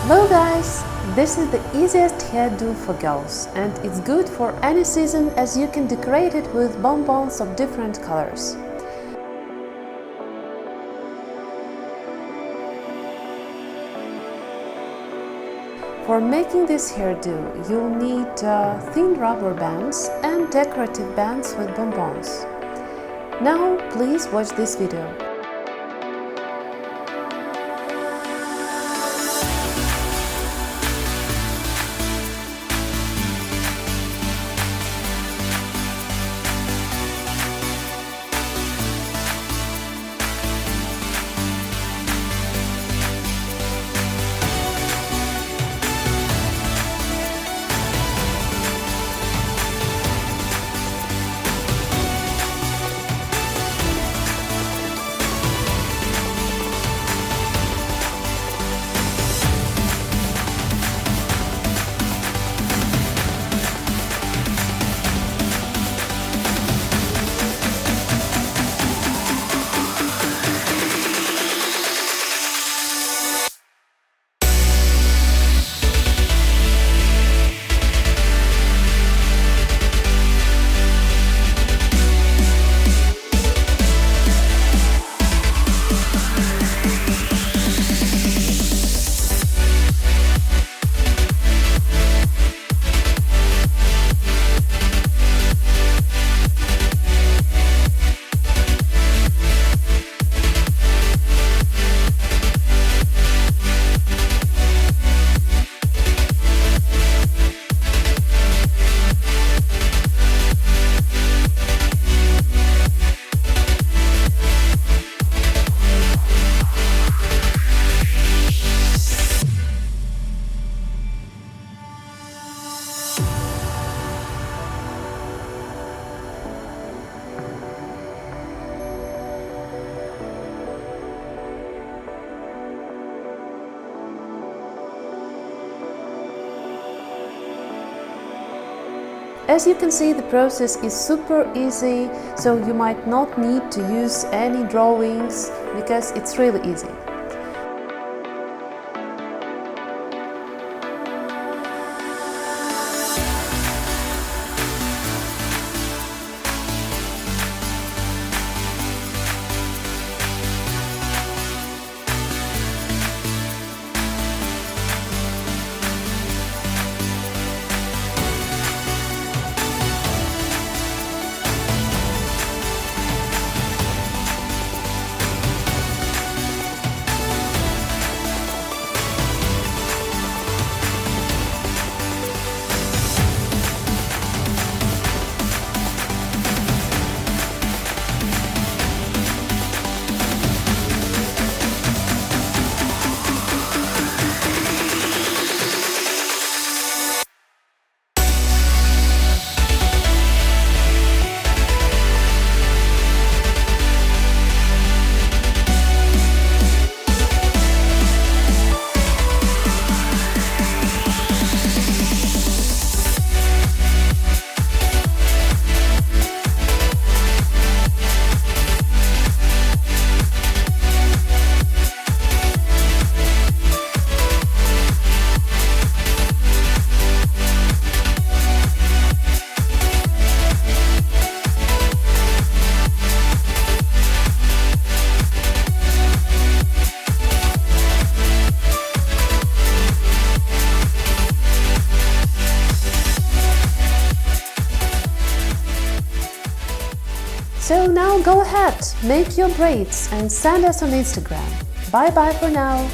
Hello guys! This is the easiest hairdo for girls and it's good for any season as you can decorate it with bonbons of different colors. For making this hairdo, you'll need thin rubber bands and decorative bands with bonbons. Now please watch this video. As you can see, the process is super easy, so you might not need to use any drawings because it's really easy. So now go ahead, make your braids and send us on Instagram. Bye bye for now!